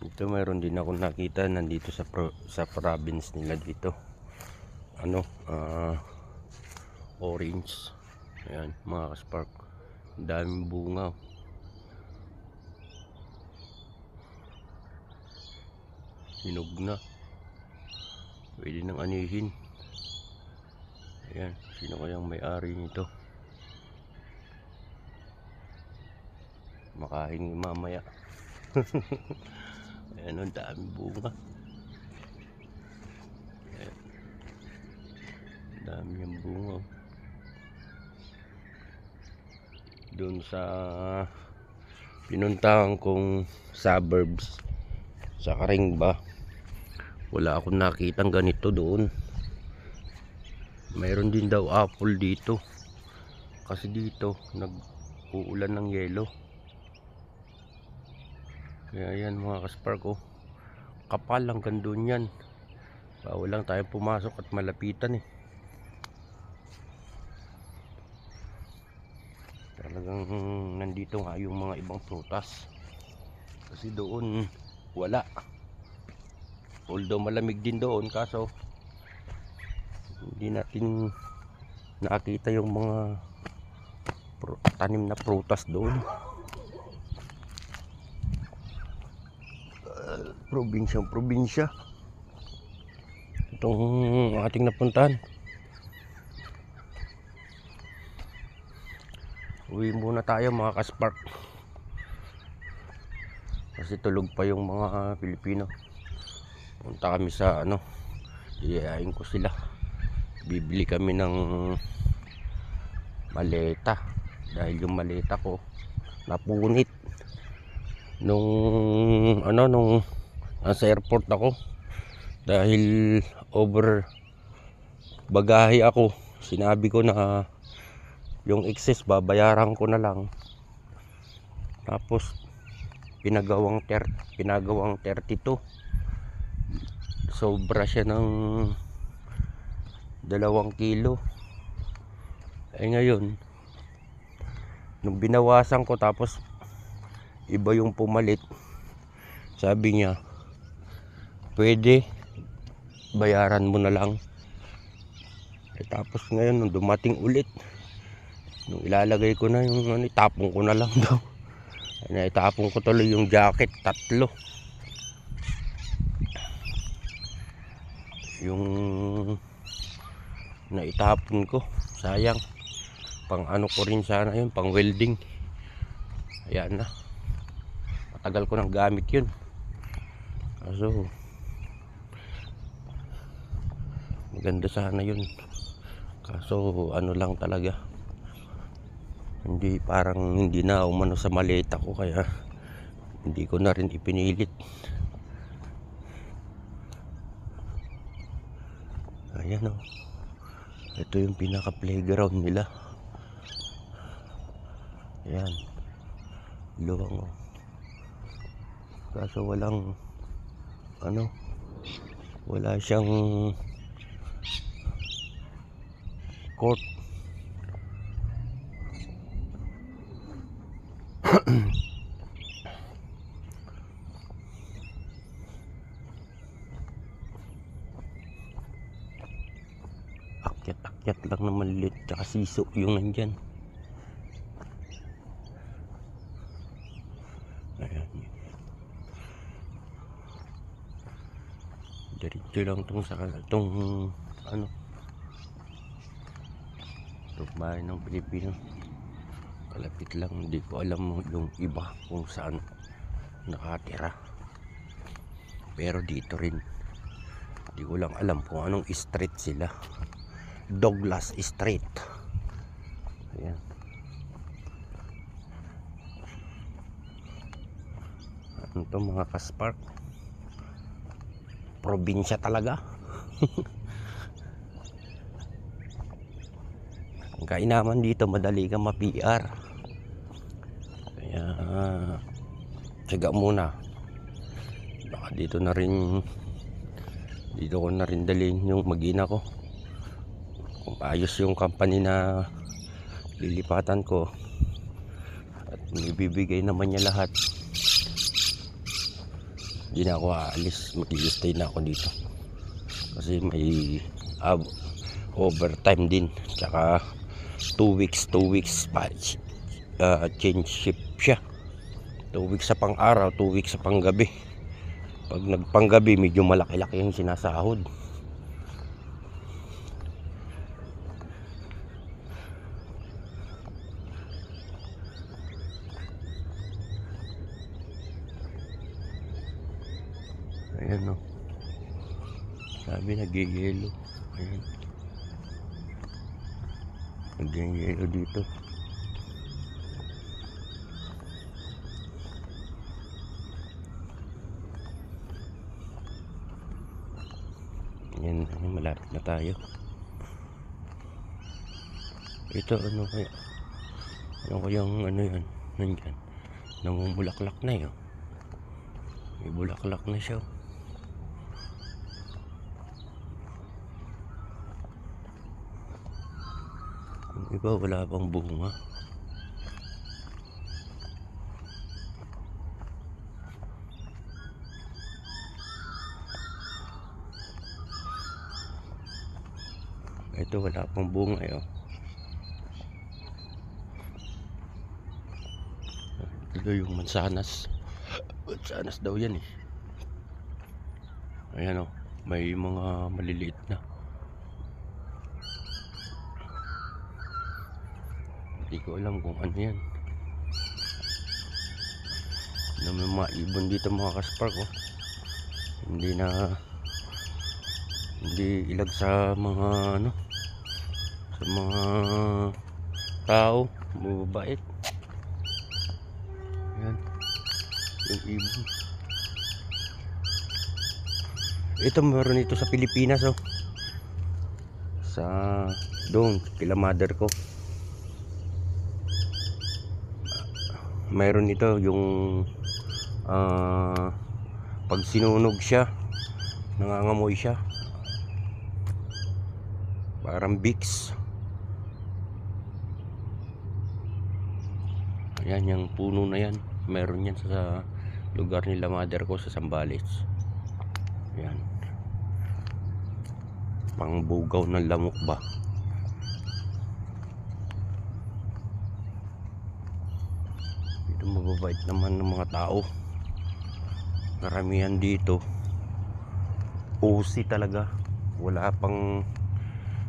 Ito mayroon din ako nakita nandito sa province nila dito. Orange. Ayan mga kaspark. Daming bunga. Hinog na. Pwede nang anihin. Ayan. Sino kayang may-ari nito? Makahingi mamaya. Ayan, ang daming bunga. Ayan. Dami yung bunga. Doon sa pinuntahan kong suburbs sa Karingba, wala akong nakitang ganito doon. Mayroon din daw apple dito. Kasi dito nag-uulan ng yelo. Kaya yan mga kaspark, oh. Kapal hanggang doon yan. Bawal lang tayo pumasok at malapitan eh. Talagang nandito nga yung mga ibang prutas. Kasi doon wala. Although malamig din doon, kaso hindi natin nakita yung mga tanim na prutas doon. Probinsya itong ating napuntahan. Uwi muna tayo mga kaspark, kasi tulog pa yung mga Pilipino. Punta kami sa iyayain ko sila. Bibili kami ng maleta, dahil yung maleta ko napunit nung nasa airport ako, dahil over bagahe ako. Sinabi ko na yung excess babayaran ko na lang, tapos pinagawang 32. Sobra siya ng 2 kilo. Ngayon nung binawasan ko, tapos iba yung pumalit, sabi niya pwede bayaran mo na lang. Tapos ngayon nung dumating ulit, nung ilalagay ko na yung itapon ko na lang daw. Itapon ko tuloy yung jacket, 3 yung naitapon ko. Sayang, pang ko rin sana yun, pang welding. Ayan na, matagal ko nang gamit yun. So maganda sana yun, kaso lang talaga, hindi na umano sa maleta ko, kaya hindi ko na rin ipinilit. Ayan o, ito yung pinaka playground nila. Ayan, luwang o. Kaso walang wala siyang court. Akyat lang na maliit, tsaka siso yung nandyan. Ayan, diretso lang itong bahay ng Pilipino. Kalapit lang, hindi ko alam yung iba kung saan nakatira, pero dito rin. Hindi ko lang alam kung anong street sila. Douglas Street. Ayan. Ano to mga kaspark, probinsya talaga. Ang kainaman dito, madali kang ma-PR. Kaya tiyaga muna. Baka dito ko na rin dalhin yung mag-ina ko. Kung ayos yung company na lilipatan ko, at ibibigay naman niya lahat, Hindi na ako aalis, mag-i-stay na ako dito kasi may overtime din, tsaka 2 weeks pa, change shift siya. 2 weeks sa pang araw, 2 weeks sa pang gabi. Pag nagpanggabi medyo malaki-laki yung sinasahod. Ayan o, sabi nag-yelo. Ayan, nag-yelo dito. Ayan, malapit na tayo. Ito ano kaya, ano kayang ano yan, nandyan namumulaklak na yun. May bulaklak na siya. Yung iba wala pang bunga. Ito wala pang bunga yun. Ito yung mansanas. Mansanas daw yan eh. Ayan o, may mga maliliit na. Hindi ko alam kung ano yan. May mga ibon dito mga kaspark oh. Hindi ilag sa mga ano, sa mga tao, mababait. Ayan, yung ibon. Ito meron ito sa Pilipinas oh. Sa doon kila mother ko. Mayroon ito yung pag sinunog siya, nangangamoy siya. Parang Vicks. Ayan yung puno na yan. Meron yan sa lugar nila mother ko sa Zambales. Ayan. Pangbugaw ng lamok ba? Dito mababait naman ng mga tao. Karamihan dito OC talaga. Wala pang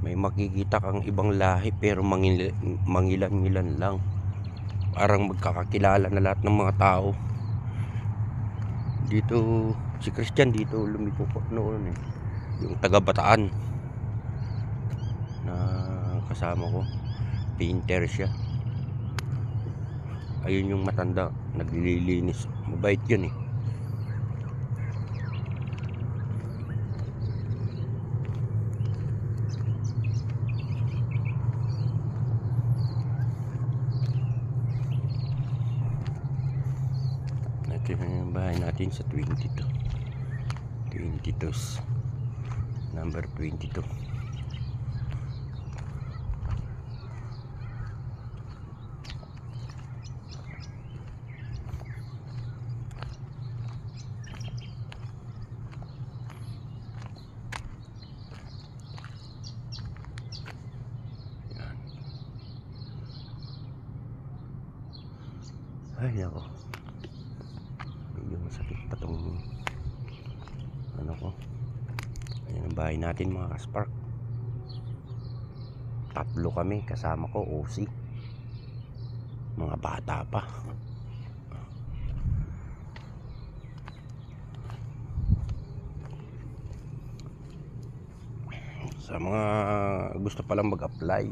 may makikita kang ibang lahi pero mangilan-ngilan lang. Parang magkakakilala na lahat ng mga tao. Dito si Christian dito lumiko noon eh. Yung taga Bataan na kasama ko, painter siya. Ayun yung matanda, naglilinis. Mabait yun eh. Ito yung bahay natin sa 22 number 22. Ay ako, medyo masakit pa tong ano ko. Ayan ang bahay natin mga kaspark. 3 kami, kasama ko OC, mga bata pa. Sa mga gusto palang mag-apply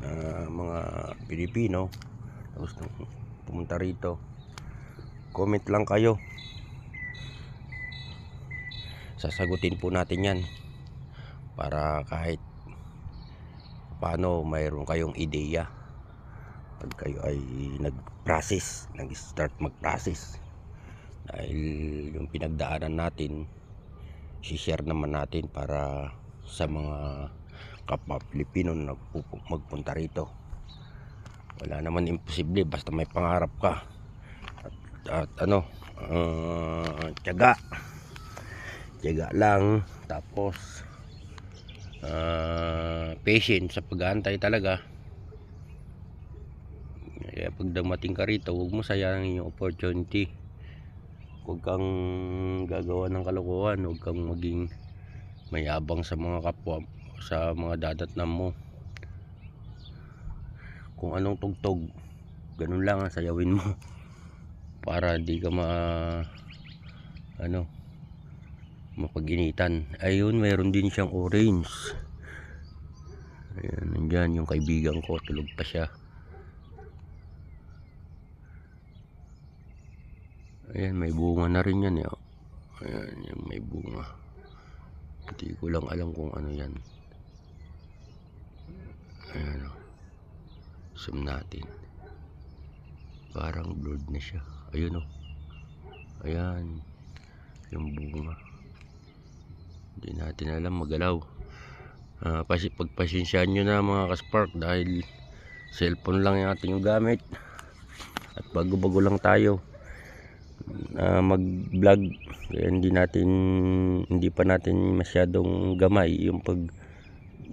na mga Pilipino na gustong pumunta rito, comment lang kayo, sasagutin po natin yan para kahit paano mayroon kayong ideya pag kayo ay nag-start mag-process. Dahil yung pinagdaanan natin share naman natin para sa mga kapwa Pilipino na magpunta rito. Wala naman imposible basta may pangarap ka at ano, tiyaga lang, tapos patient sa pag-aantay talaga. Kaya pag dumating ka rito, huwag mo sayangin yung opportunity. Huwag kang gagawa ng kalokohan, huwag kang maging mayabang sa mga kapwa, sa mga dadatnan mo. Kung anong tugtog, ganun lang ang sayawin mo para di ka mapag-initan. Ayun, mayroon din siyang orange. Ayan, nandyan yung kaibigan ko, tulog pa siya. Ayan, may bunga na rin yan. Ayan, yung may bunga. Hindi ko lang alam kung ano yan. Ayan, zoom natin. Parang blurred na siya. Ayun, ayan, yung bunga. Hindi natin alam, magalaw. Pagpasensyaan nyo na mga kaspark, dahil cellphone lang yung ating gamit at bago-bago lang tayo mag vlog, kaya hindi pa natin masyadong gamay yung pag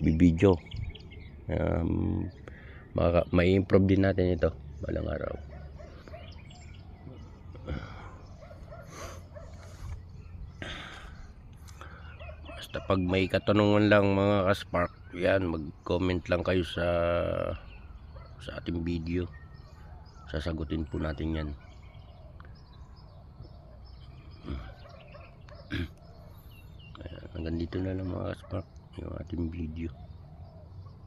bibidyo. May improve din natin ito balang araw. Basta pag may katanungan lang mga kaspark, yan, mag comment lang kayo sa ating video, sasagutin po natin yan. Hanggang dito na lang mga kaspark yung ating video.